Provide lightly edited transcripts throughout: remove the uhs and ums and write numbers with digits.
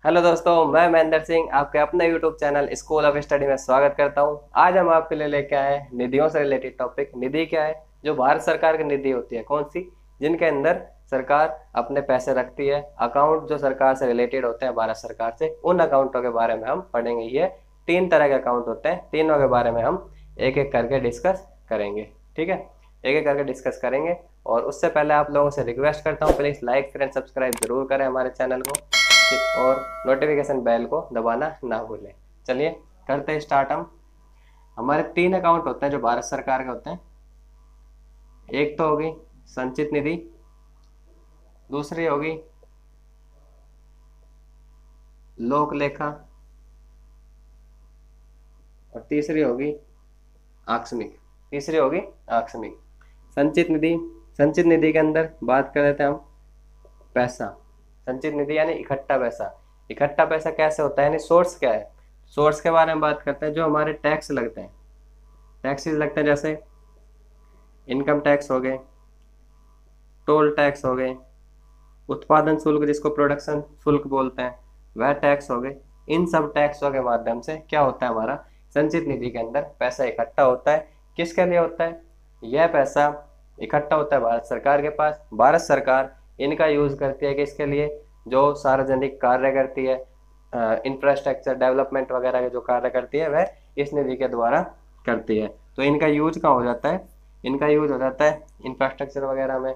Hello दोस्तों, मैं महेंद्र सिंह आपके अपने YouTube channel school of study में स्वागत करता हूं। आज हम आपके लिए लेके आए हैं निधियों से रिलेटेड टॉपिक। निधि क्या है? जो भारत सरकार की निधि होती है, कौन सी? जिनके अंदर सरकार अपने पैसे रखती है। अकाउंट जो सरकार से रिलेटेड होते हैं, भारत सरकार से, उन अकाउंटों के बारे में हम पढ़ेंगे। ये 3 तरह के अकाउंट होते हैं, तीनों के बारे में हम एक एक करके डिस्कस करेंगे। ठीक है, एक एक करके डिस्कस करेंगे। और उससे पहले आप लोगों से रिक्वेस्ट करता हूँ, प्लीज़ लाइक करें, सब्सक्राइब जरूर करें हमारे चैनल को, और नोटिफिकेशन बेल को दबाना ना भूलें। चलिए करते हैं स्टार्ट। हम हमारे 3 अकाउंट होते हैं जो भारत सरकार के होते हैं। एक तो होगी संचित निधि, दूसरी होगी लोक लेखा, और तीसरी होगी आकस्मिक। संचित निधि, संचित निधि के अंदर बात कर रहे थे हम पैसा। संचित निधि यानी इकट्ठा पैसा। इकट्ठा पैसा कैसे होता है, यानी सोर्स क्या है? सोर्स के बारे में बात करते हैं। जो हमारे टैक्स लगते हैं, टैक्सेस लगते हैं, जैसे इनकम टैक्स हो गए, टोल टैक्स हो गए, उत्पादन शुल्क जिसको प्रोडक्शन शुल्क बोलते हैं, वह टैक्स हो गए। इन सब टैक्सों के माध्यम से क्या होता है, हमारा संचित निधि के अंदर पैसा इकट्ठा होता है। किसके लिए होता है? यह पैसा इकट्ठा होता है भारत सरकार के पास। भारत सरकार इनका यूज करती है किसके लिए? जो सार्वजनिक कार्य करती है, इंफ्रास्ट्रक्चर डेवलपमेंट वगैरह के जो कार्य करती है, वह इस निधि के द्वारा करती है। तो इनका यूज कहाँ हो जाता है? इनका यूज हो जाता है इंफ्रास्ट्रक्चर वगैरह में।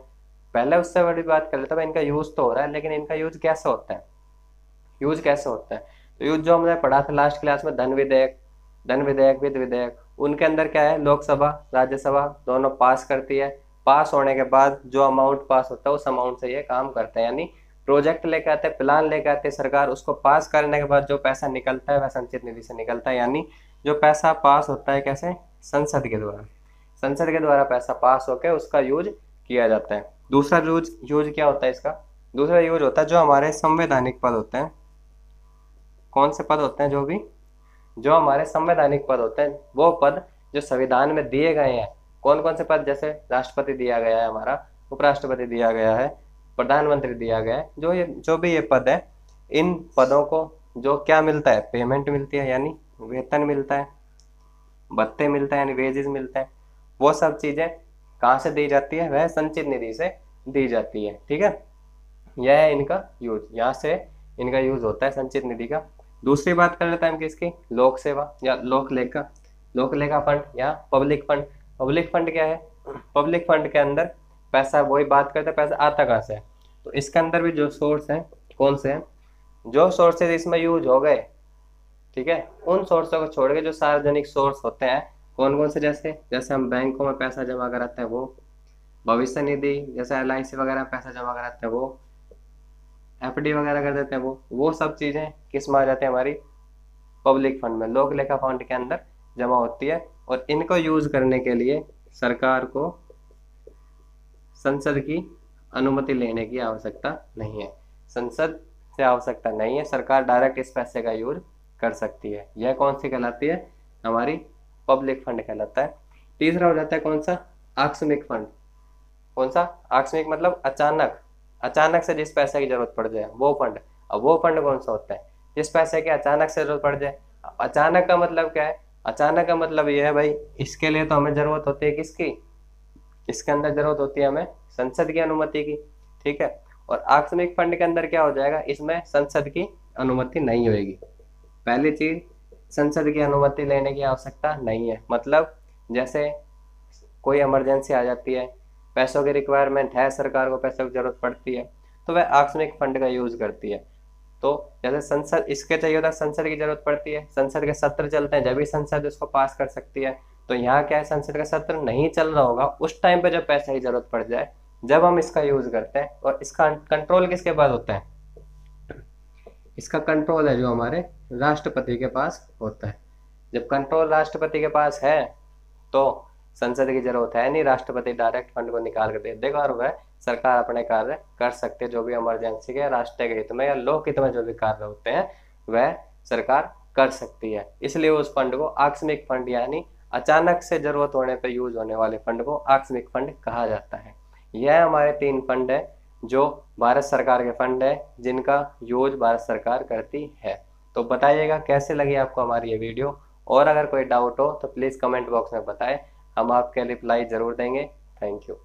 पहले उससे बड़ी बात कर लेते हैं, इनका यूज तो हो रहा है, लेकिन इनका यूज कैसे होता है? यूज कैसे होता है? तो यूज जो हमने पढ़ा था लास्ट क्लास में, धन विधेयक, वित्त विधेयक, उनके अंदर क्या है? लोकसभा राज्यसभा दोनों पास करती है। पास होने के बाद जो अमाउंट पास होता है, उस अमाउंट से ये काम करते हैं। यानी प्रोजेक्ट लेके आते हैं, प्लान लेके आते हैं सरकार, उसको पास करने के बाद जो पैसा निकलता है वह संचित निधि से निकलता है। यानी जो पैसा पास होता है कैसे? संसद के द्वारा। संसद के द्वारा पैसा पास होकर उसका यूज किया जाता है। दूसरा यूज यूज क्या होता है इसका? दूसरा यूज होता है जो हमारे संवैधानिक पद होते हैं। कौन से पद होते हैं? जो हमारे संवैधानिक पद होते हैं, वो पद जो संविधान में दिए गए हैं। कौन कौन से पद? जैसे राष्ट्रपति दिया गया है हमारा, उपराष्ट्रपति दिया गया है, प्रधानमंत्री दिया गया है। जो भी ये पद है, इन पदों को जो क्या मिलता है? पेमेंट मिलती है, यानी वेतन मिलता है, भत्ते मिलता है, यानी वेजेस मिलते हैं। वो सब चीजें कहाँ से दी जाती है? वह संचित निधि से दी जाती है। ठीक है, यह है इनका यूज। यहाँ से इनका यूज होता है संचित निधि का। दूसरी बात कर लेते हैं हम किसकी? लोक सेवा या लोक लेखा। लोक लेखा फंड या पब्लिक फंड। पब्लिक फंड क्या है? पब्लिक फंड के अंदर पैसा, वही बात करते हैं पैसा आता कहाँ से है। तो इसके अंदर भी जो सोर्स है, कौन से हैं? जो सोर्सेज इसमें यूज हो गए, ठीक है, उन सोर्सों को छोड़ के जो सार्वजनिक सोर्स होते हैं, कौन कौन से? जैसे जैसे हम बैंकों में पैसा जमा कराते हैं वो, भविष्य निधि जैसे LIC वगैरह में पैसा जमा कराते हैं वो, FD वगैरह कर देते हैं वो सब चीजें किस में आ जाती है? हमारी पब्लिक फंड में, लोक लेखा फंड के अंदर जमा होती है। और इनको यूज करने के लिए सरकार को संसद की अनुमति लेने की आवश्यकता नहीं है। संसद से आवश्यकता नहीं है, सरकार डायरेक्ट इस पैसे का यूज कर सकती है। यह कौन सी कहलाती है? हमारी पब्लिक फंड कहलाता है। तीसरा हो जाता है कौन सा? आकस्मिक फंड। कौन सा? आकस्मिक मतलब अचानक, अचानक से जिस पैसे की जरूरत पड़ जाए वो फंड। अब वो फंड कौन सा होता है? जिस पैसे की अचानक से जरूरत पड़ जाए। अचानक का मतलब क्या है? अचानक का मतलब ये है भाई, इसके लिए तो हमें जरूरत होती है किसकी? इसके अंदर जरूरत होती है हमें संसद की अनुमति की। ठीक है, और आकस्मिक फंड के अंदर क्या हो जाएगा? इसमें संसद की अनुमति नहीं होगी। पहली चीज, संसद की अनुमति लेने की आवश्यकता नहीं है। मतलब जैसे कोई इमरजेंसी आ जाती है, पैसों की रिक्वायरमेंट है, सरकार को पैसों की जरूरत पड़ती है, तो वह आकस्मिक फंड का यूज करती है। तो जैसे संसद, इसके चाहिए होता है, संसद की जरूरत पड़ती है, संसद के सत्र चलते हैं, जब भी संसद उसको पास कर सकती है। तो यहाँ क्या है? संसद का सत्र नहीं चल रहा होगा, उस टाइम पे जब पैसे की जरूरत पड़ जाए, जब हम इसका यूज करते हैं। और इसका कंट्रोल किसके पास होता है? इसका कंट्रोल है जो हमारे राष्ट्रपति के पास होता है। जब कंट्रोल राष्ट्रपति के पास है तो संसद की जरूरत है नहीं, राष्ट्रपति डायरेक्ट फंड को निकाल कर दे देगा और वह सरकार अपने कार्य कर सकते हैं। जो भी इमरजेंसी के, राष्ट्र के हित में या लोक हित में जो भी कार्य होते हैं, वह सरकार कर सकती है। इसलिए उस फंड को आकस्मिक फंड, यानी अचानक से जरूरत होने पर यूज होने वाले फंड को आकस्मिक फंड कहा जाता है। यह हमारे 3 फंड है जो भारत सरकार के फंड है जिनका यूज भारत सरकार करती है। तो बताइएगा कैसे लगी आपको हमारी ये वीडियो, और अगर कोई डाउट हो तो प्लीज़ कमेंट बॉक्स में बताएं, हम आपके रिप्लाई ज़रूर देंगे। Thank you.